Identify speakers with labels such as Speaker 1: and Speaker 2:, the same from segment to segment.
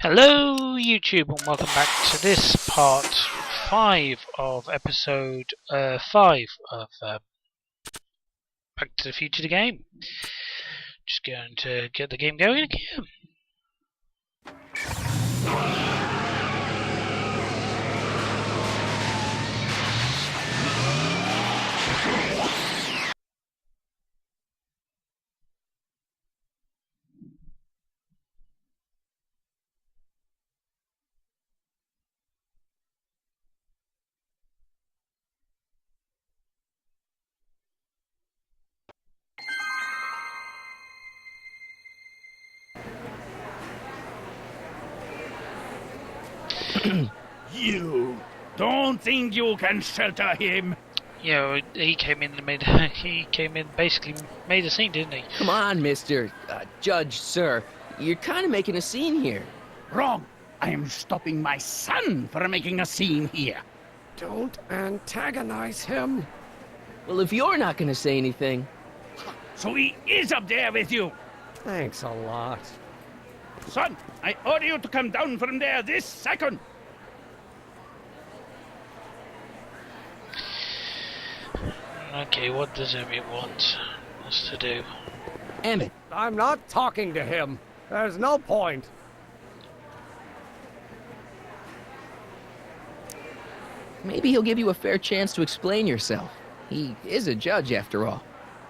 Speaker 1: Hello YouTube and welcome back to this part 5 of episode 5 of Back to the Future the game. Just going to get the game going again.
Speaker 2: You don't think you can shelter him?
Speaker 1: Yeah, he came in and basically made a scene, didn't he?
Speaker 3: Come on, Mr. Judge, sir. You're kind of making a scene here.
Speaker 2: Wrong. I am stopping my son from making a scene here.
Speaker 4: Don't antagonize him.
Speaker 3: Well, if you're not going to say anything...
Speaker 2: So he is up there with you.
Speaker 4: Thanks a lot.
Speaker 2: Son, I order you to come down from there this second.
Speaker 1: Okay, what does Emmett want us to do?
Speaker 3: Emmett,
Speaker 4: I'm not talking to him. There's no point.
Speaker 3: maybe he'll give you a fair chance to explain yourself. He is a judge, after all.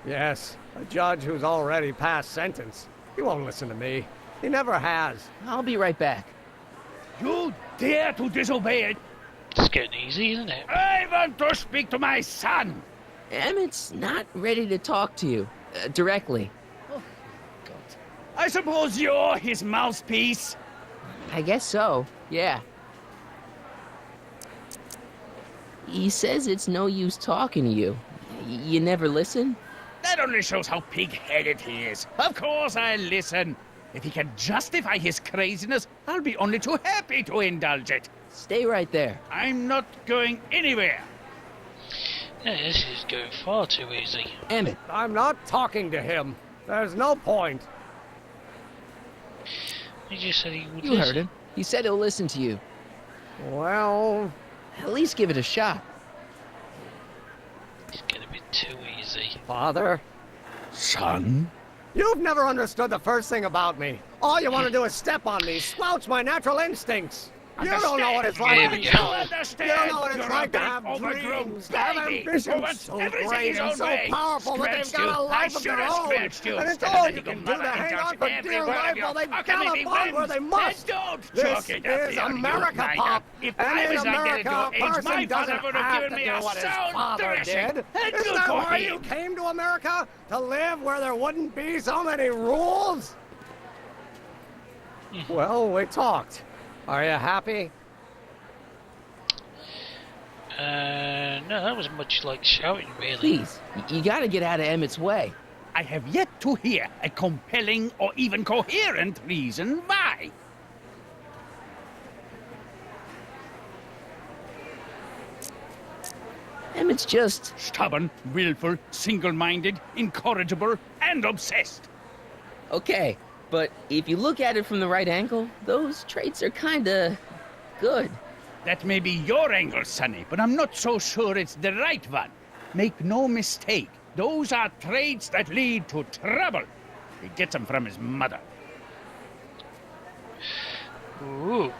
Speaker 4: Yes, a judge who's already passed sentence. He won't listen to me. He never has.
Speaker 3: I'll be right back.
Speaker 2: You dare to disobey it?
Speaker 1: It's getting easy, isn't it?
Speaker 2: I want to speak to my son.
Speaker 3: Emmett's not ready to talk to you, directly.
Speaker 2: I suppose you're his mouthpiece.
Speaker 3: I guess so, yeah. He says it's no use talking to you. You never listen?
Speaker 2: That only shows how pig-headed he is. Of course I'll listen. If he can justify his craziness, I'll be only too happy to indulge it.
Speaker 3: Stay right there.
Speaker 2: I'm not going anywhere.
Speaker 1: Yeah, this is going far too easy.
Speaker 3: Emmett,
Speaker 4: I'm not talking to him. There's no point.
Speaker 1: He just said he would
Speaker 3: you
Speaker 1: listen.
Speaker 3: heard him. He said he'll listen to you.
Speaker 4: Well,
Speaker 3: At least give it a shot.
Speaker 1: It's getting a bit too easy.
Speaker 4: Father,
Speaker 2: Son?
Speaker 4: you've never understood the first thing about me. All you want to do is step on me, squelch my natural instincts. You don't know what it's like
Speaker 1: Here
Speaker 4: to
Speaker 1: we
Speaker 4: be
Speaker 1: go.
Speaker 4: young. You don't know what it's
Speaker 2: You're
Speaker 4: like
Speaker 2: a
Speaker 4: to
Speaker 2: big,
Speaker 4: have
Speaker 2: overgrown
Speaker 4: dreams, to have
Speaker 2: baby who
Speaker 4: ambitions
Speaker 2: wants
Speaker 4: so
Speaker 2: everything
Speaker 4: great
Speaker 2: his
Speaker 4: and
Speaker 2: own
Speaker 4: so
Speaker 2: way.
Speaker 4: powerful that they've
Speaker 2: Scratched
Speaker 4: got a
Speaker 2: you.
Speaker 4: life
Speaker 2: I
Speaker 4: of their
Speaker 2: should have
Speaker 4: own.
Speaker 2: scratched you.
Speaker 4: And it's
Speaker 2: Better
Speaker 4: all
Speaker 2: than
Speaker 4: you
Speaker 2: your
Speaker 4: can do
Speaker 2: mother
Speaker 4: to hang
Speaker 2: indulged
Speaker 4: on for
Speaker 2: every
Speaker 4: dear
Speaker 2: word of
Speaker 4: life
Speaker 2: your
Speaker 4: while they
Speaker 2: huckleberry
Speaker 4: gallop on where they
Speaker 2: whims.
Speaker 4: must.
Speaker 2: Then don't
Speaker 4: This
Speaker 2: chalk it up
Speaker 4: is
Speaker 2: to your
Speaker 4: America,
Speaker 2: mind.
Speaker 4: Pop.
Speaker 2: If
Speaker 4: And
Speaker 2: I
Speaker 4: in
Speaker 2: was like that
Speaker 4: America,
Speaker 2: at
Speaker 4: a
Speaker 2: your age,
Speaker 4: person
Speaker 2: my father
Speaker 4: doesn't
Speaker 2: would have
Speaker 4: have
Speaker 2: given
Speaker 4: to
Speaker 2: me
Speaker 4: do
Speaker 2: a
Speaker 4: what his
Speaker 2: sound
Speaker 4: father
Speaker 2: thrashing.
Speaker 4: did.
Speaker 2: And
Speaker 4: Isn't
Speaker 2: good
Speaker 4: that
Speaker 2: for
Speaker 4: why you
Speaker 2: him.
Speaker 4: came to America? To live where there wouldn't be so many rules? Well, we talked. Are you happy?
Speaker 1: No, that was much like shouting, really.
Speaker 3: Please, you gotta get out of Emmett's way.
Speaker 2: I have yet to hear a compelling or even coherent reason why.
Speaker 3: Emmett's just...
Speaker 2: Stubborn, willful, single-minded, incorrigible, and obsessed.
Speaker 3: Okay, but if you look at it from the right angle, those traits are kinda... good.
Speaker 2: That may be your angle, Sonny, but I'm not so sure it's the right one. Make no mistake, those are traits that lead to trouble. He gets them from his mother.
Speaker 1: Ooh.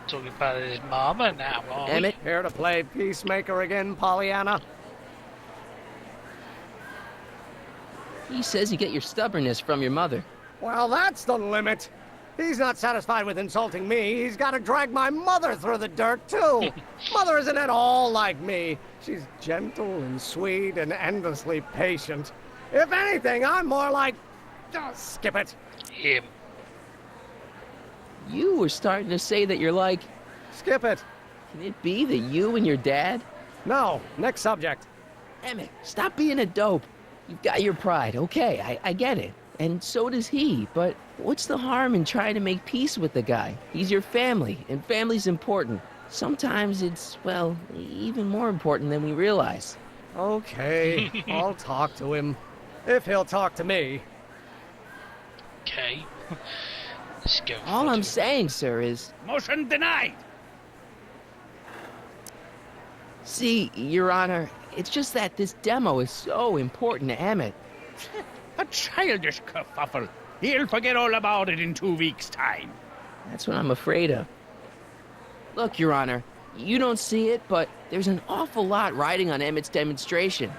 Speaker 1: Talking about his mama now, aren't we?
Speaker 3: Emmett,
Speaker 4: Here to play peacemaker again, Pollyanna?
Speaker 3: he says you get your stubbornness from your mother.
Speaker 4: Well, that's the limit. He's not satisfied with insulting me. He's got to drag my mother through the dirt, too. Mother isn't at all like me. She's gentle and sweet and endlessly patient. If anything, I'm more like... skip it.
Speaker 1: Him.
Speaker 3: You were starting to say that you're like...
Speaker 4: Skip it.
Speaker 3: Can it be that you and your dad...
Speaker 4: No, next subject.
Speaker 3: Emmett, stop being a dope. You've got your pride, okay, I get it. And so does he, but what's the harm in trying to make peace with the guy? He's your family, and family's important. Sometimes it's, well, even more important than we realize.
Speaker 4: Okay, I'll talk to him. If he'll talk to me.
Speaker 1: Okay. Let's go.
Speaker 3: All I'm saying, sir, is...
Speaker 2: Motion denied.
Speaker 3: See, Your Honor, it's just that this demo is so important to Emmett.
Speaker 2: A childish kerfuffle. He'll forget all about it in 2 weeks' time.
Speaker 3: That's what I'm afraid of. Look, Your Honor, you don't see it, but there's an awful lot riding on Emmett's demonstration.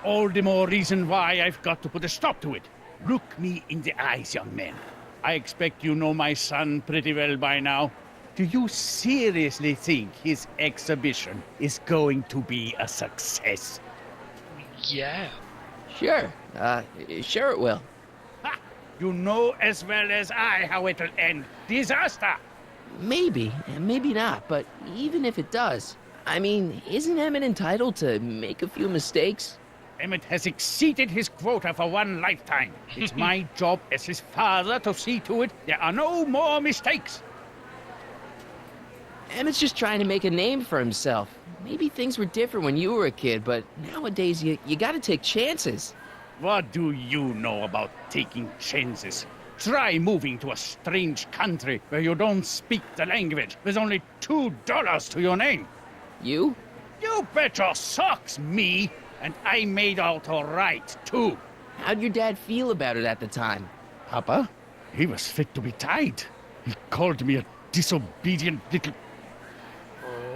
Speaker 2: All the more reason why I've got to put a stop to it. Look me in the eyes, young man. I expect you know my son pretty well by now. Do you seriously think his exhibition is going to be a success?
Speaker 1: Yeah.
Speaker 3: Sure, sure it will.
Speaker 2: Ha! You know as well as I how it'll end. Disaster!
Speaker 3: Maybe, and maybe not, but even if it does, I mean, isn't Emmett entitled to make a few mistakes?
Speaker 2: Emmett has exceeded his quota for one lifetime. It's my job as his father to see to it there are no more mistakes.
Speaker 3: Emmett's just trying to make a name for himself. Maybe things were different when you were a kid, but nowadays you gotta take chances.
Speaker 2: What do you know about taking chances? Try moving to a strange country where you don't speak the language with only $2 to your name.
Speaker 3: You?
Speaker 2: You bet your socks, me! And I made out all right, too.
Speaker 3: How'd your dad feel about it at the time?
Speaker 2: Papa? He was fit to be tied. He called me a disobedient little...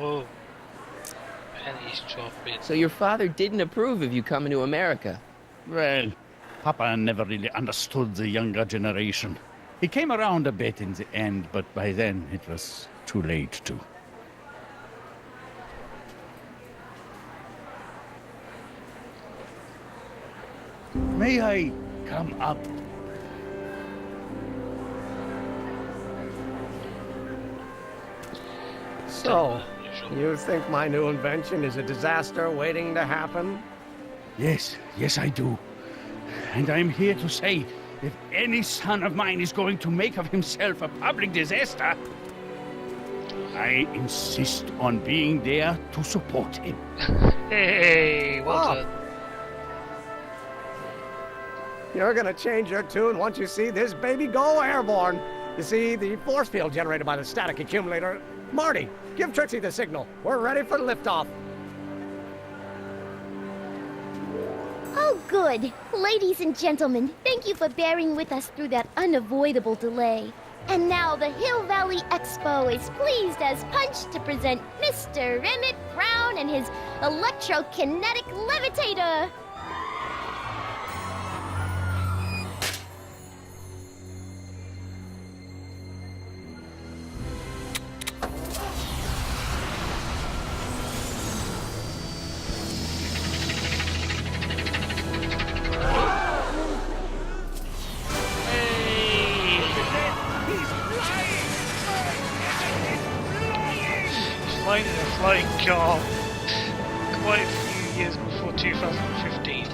Speaker 1: Oh. Pennies dropping.
Speaker 3: So your father didn't approve of you coming to America?
Speaker 2: Well, Papa never really understood the younger generation. He came around a bit in the end, but by then it was too late to. May I come up?
Speaker 4: So, you think my new invention is a disaster waiting to happen?
Speaker 2: Yes, I do. And I'm here to say, if any son of mine is going to make of himself a public disaster, I insist on being there to support him.
Speaker 1: Hey, well done.
Speaker 4: You're gonna change your tune once you see this baby go airborne. You see, the force field generated by the static accumulator. Marty, give Trixie the signal. We're ready for liftoff.
Speaker 5: Oh, good. Ladies and gentlemen, thank you for bearing with us through that unavoidable delay. And now the Hill Valley Expo is pleased as punch to present Mr. Emmett Brown and his electrokinetic levitator.
Speaker 1: Flying in a flying car quite a few years before 2015.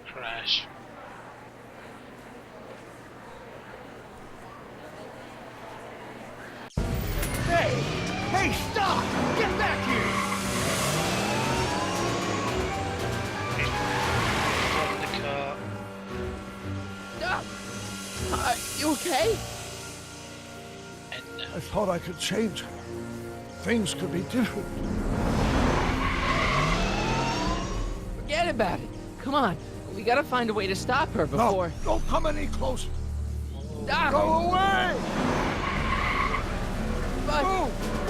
Speaker 1: Crash.
Speaker 2: Hey, stop! Get back here!
Speaker 1: Stop the car.
Speaker 3: You okay?
Speaker 1: And
Speaker 6: I thought I could change her. Things could be different.
Speaker 3: Forget about it. Come on. We gotta find a way to stop her before...
Speaker 6: No, don't come any closer.
Speaker 3: Ah,
Speaker 6: Go away!
Speaker 3: but...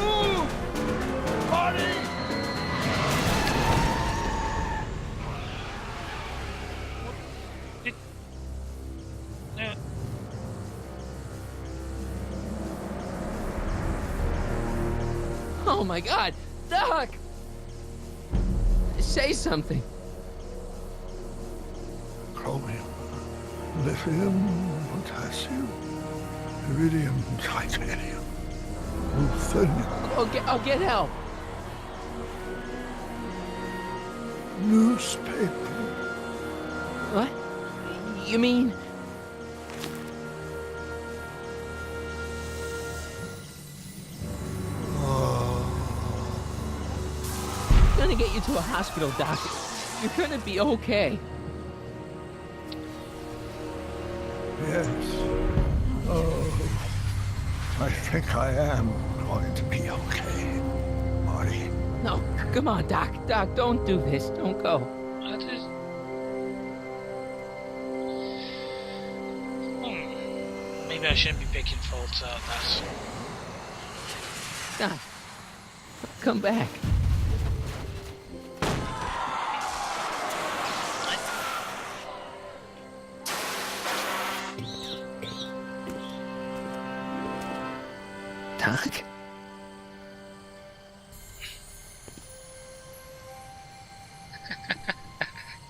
Speaker 6: Move! Marty!
Speaker 1: no.
Speaker 3: Oh my God! Doc! Say something.
Speaker 6: Chromium, lithium, potassium, iridium, titanium, ruthenium.
Speaker 3: I'll get help.
Speaker 6: Newspaper.
Speaker 3: What? You mean... Gonna get you to a hospital, Doc. You're gonna be okay.
Speaker 6: Yes. Oh, I think I am going to be okay, Marty.
Speaker 3: No, come on, Doc. Doc, don't do this. Don't go.
Speaker 1: I just... Maybe I shouldn't be picking faults out of that.
Speaker 3: Doc, come back. Doc?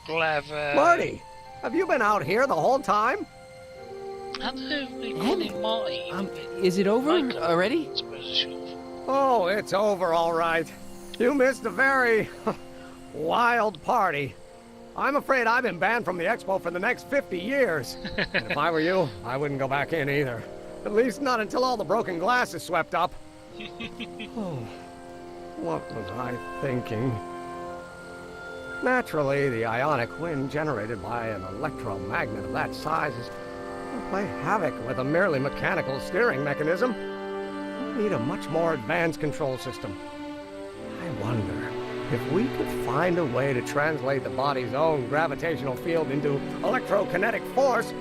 Speaker 1: Clever.
Speaker 4: Marty, have you been out here the whole time?
Speaker 1: How do we call him Marty?
Speaker 3: Is it over
Speaker 1: Michael.
Speaker 3: already?
Speaker 1: I suppose I should have.
Speaker 4: Oh, it's over all right. You missed a very wild party. I'm afraid I've been banned from the expo for the next 50 years. And if I were you, I wouldn't go back in either. At least not until all the broken glass is swept up. Oh, what was I thinking? Naturally, the ionic wind generated by an electromagnet of that size is going to play havoc with a merely mechanical steering mechanism. We need a much more advanced control system. I wonder if we could find a way to translate the body's own gravitational field into electrokinetic force.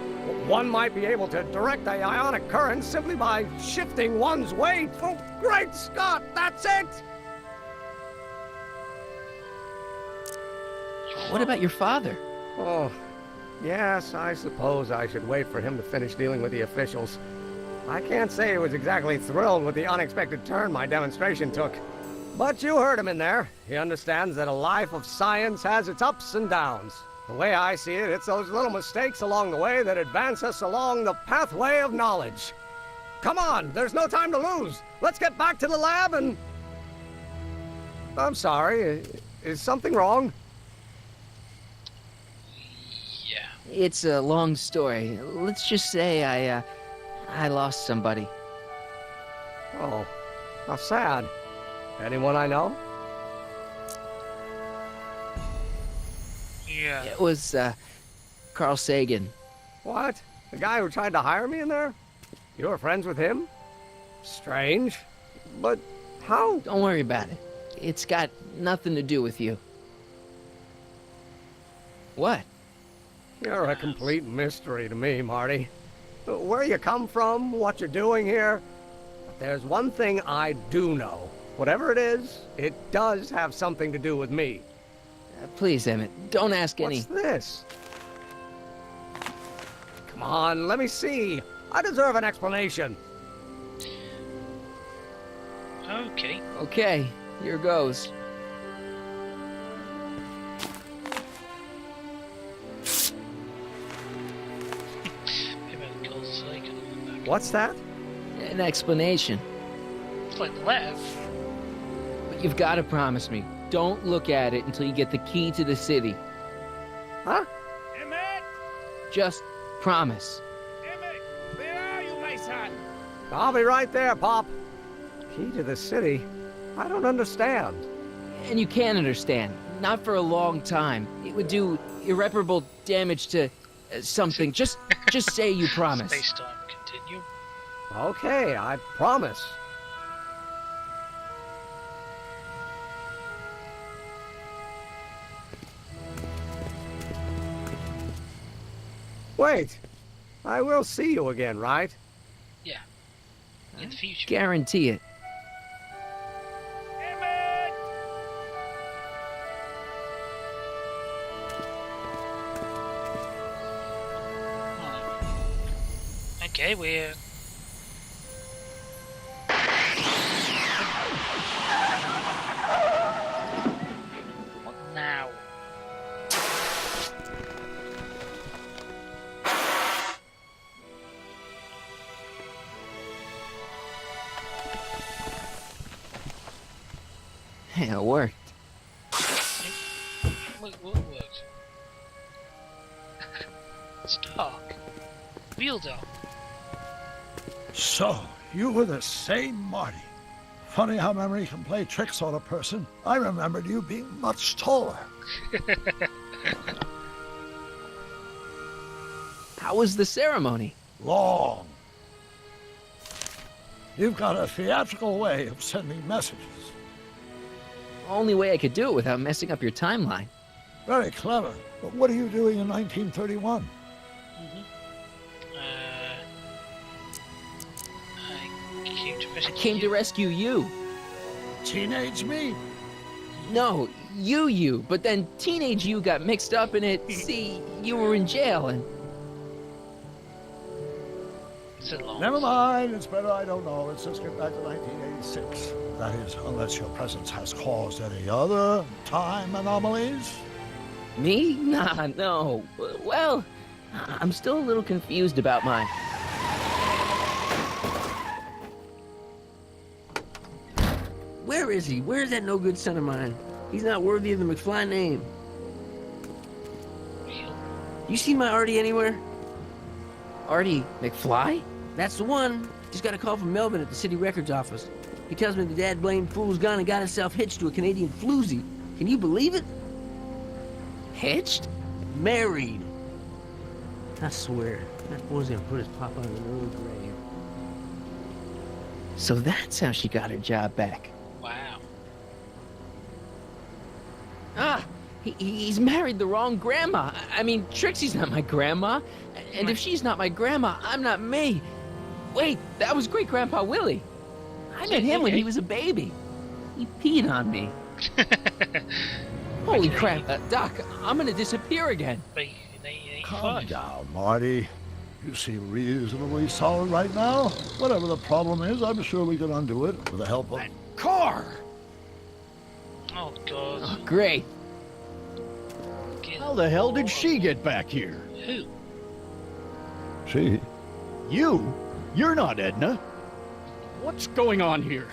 Speaker 4: One might be able to direct the ionic current simply by shifting one's weight. Oh, great Scott, that's it!
Speaker 3: What about your father?
Speaker 4: Oh, yes, I suppose I should wait for him to finish dealing with the officials. I can't say he was exactly thrilled with the unexpected turn my demonstration took. But you heard him in there. He understands that a life of science has its ups and downs. The way I see it, it's those little mistakes along the way that advance us along the pathway of knowledge. Come on, there's no time to lose. Let's get back to the lab and... I'm sorry, is something wrong?
Speaker 1: Yeah.
Speaker 3: It's a long story. Let's just say I lost somebody.
Speaker 4: Oh, how sad. Anyone I know?
Speaker 1: Yeah.
Speaker 3: It was, Carl Sagan.
Speaker 4: What? The guy who tried to hire me in there? You were friends with him? Strange. But how?
Speaker 3: Don't worry about it. It's got nothing to do with you. What?
Speaker 4: You're a complete mystery to me, Marty. Where you come from, what you're doing here. But there's one thing I do know. Whatever it is, it does have something to do with me.
Speaker 3: Please, Emmett, don't ask any...
Speaker 4: What's this? Come on, let me see. I deserve an explanation.
Speaker 1: Okay.
Speaker 3: Okay, here goes.
Speaker 1: Maybe I'll call Sagan on the back.
Speaker 4: What's that?
Speaker 3: An explanation.
Speaker 1: It's like Lev.
Speaker 3: But you've got to promise me. Don't look at it until you get the key to the city.
Speaker 4: Huh?
Speaker 2: Emmett!
Speaker 3: Just promise.
Speaker 2: Emmett! Where are you, my son?
Speaker 4: I'll be right there, Pop. Key to the city? I don't understand.
Speaker 3: And you can understand. Not for a long time. It would do irreparable damage to something. Just say you promise.
Speaker 1: Space-time continue.
Speaker 4: Okay, I promise. Wait, I will see you again, right?
Speaker 1: Yeah. In the future.
Speaker 3: Guarantee it.
Speaker 2: Emmett!
Speaker 1: Okay, we're... What now?
Speaker 3: Yeah, it worked.
Speaker 1: What worked? It's dark. Real dark.
Speaker 6: So, you were the same Marty. Funny how memory can play tricks on a person. I remembered you being much taller.
Speaker 3: How was the ceremony?
Speaker 6: Long. You've got a theatrical way of sending messages.
Speaker 3: Only way I could do it without messing up your timeline.
Speaker 6: Very clever. But what are you doing in 1931?
Speaker 1: I
Speaker 3: I came to rescue you.
Speaker 6: Teenage me?
Speaker 3: No, you. But then teenage you got mixed up in it. See, you were in jail and...
Speaker 1: It's a long.
Speaker 6: Never mind. It's better I don't know. Let's just get back to 1986. That is, unless your presence has caused any other time anomalies.
Speaker 3: Me? Nah, no. Well, I'm still a little confused about mine. Where is he? Where's that no-good son of mine? He's not worthy of the McFly name. You seen my Artie anywhere? Artie McFly? That's the one. Just got a call from Melvin at the city records office. He tells me the dad blamed fool's gone and got himself hitched to a Canadian floozy. Can you believe it? Hitched? Married. I swear, that boy's gonna put his papa in an early grave. So that's how she got her job back.
Speaker 1: Wow.
Speaker 3: Ah, he's married the wrong grandma. I mean, Trixie's not my grandma. And if she's not my grandma, I'm not me. Wait, that was great-grandpa Willie. I met him when he was a baby. He peed on me. Holy crap, Doc, I'm gonna disappear again.
Speaker 6: Calm down, Marty. You seem reasonably solid right now. Whatever the problem is, I'm sure we can undo it with the help of...
Speaker 2: Car!
Speaker 1: Oh god.
Speaker 3: Oh, great.
Speaker 2: How the hell did she get back here?
Speaker 1: Who?
Speaker 6: She?
Speaker 2: You? You're not Edna. What's going on here?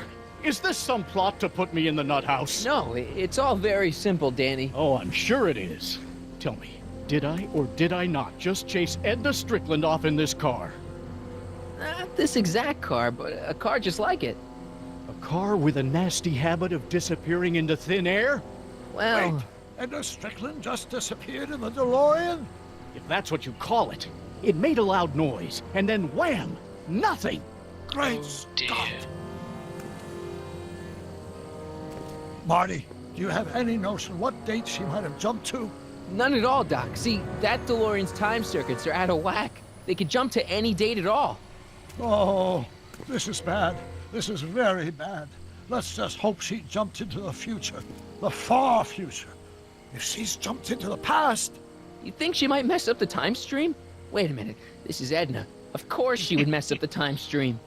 Speaker 2: Is this some plot to put me in the nut house?
Speaker 3: No, it's all very simple, Danny.
Speaker 2: Oh, I'm sure it is. Tell me, did I or did I not just chase Edna Strickland off in this car?
Speaker 3: Not this exact car, but a car just like it.
Speaker 2: A car with a nasty habit of disappearing into thin air?
Speaker 3: Well,
Speaker 6: Wait, Edna Strickland just disappeared in the DeLorean?
Speaker 2: If that's what you call it. It made a loud noise, and then wham! Nothing!
Speaker 6: Great
Speaker 1: Oh, dear.
Speaker 6: Scott! Marty, do you have any notion what date she might have jumped to?
Speaker 3: none at all, Doc. See, that DeLorean's time circuits are out of whack. They could jump to any date at all.
Speaker 6: Oh, this is bad. This is very bad. Let's just hope she jumped into the future. The far future. If she's jumped into the past...
Speaker 3: You think she might mess up the time stream? Wait a minute. This is Edna. Of course she would mess up the time stream.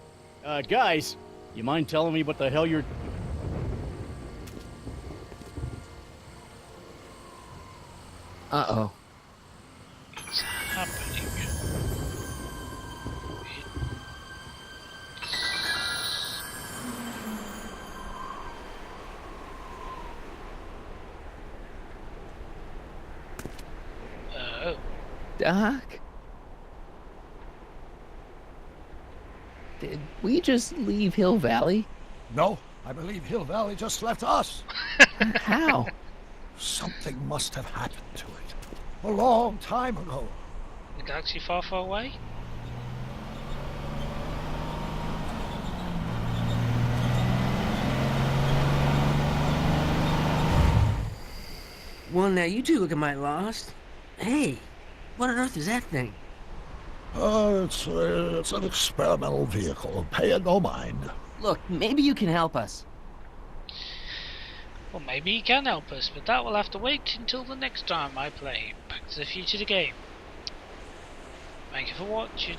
Speaker 2: Guys, you mind telling me what the hell you're...
Speaker 3: Uh-oh.
Speaker 1: What's happening? Oh.
Speaker 3: Doc? Did we just leave Hill Valley?
Speaker 6: No, I believe Hill Valley just left us.
Speaker 3: How?
Speaker 6: Something must have happened to it. A long time ago.
Speaker 1: The galaxy far, far away?
Speaker 3: Well, now you two look a mite lost. Hey, what on earth is that thing?
Speaker 6: It's an experimental vehicle. Pay it no mind.
Speaker 3: Look, maybe you can help us.
Speaker 1: Well, maybe he can help us, but that will have to wait until the next time I play Back to the Future the game. Thank you for watching.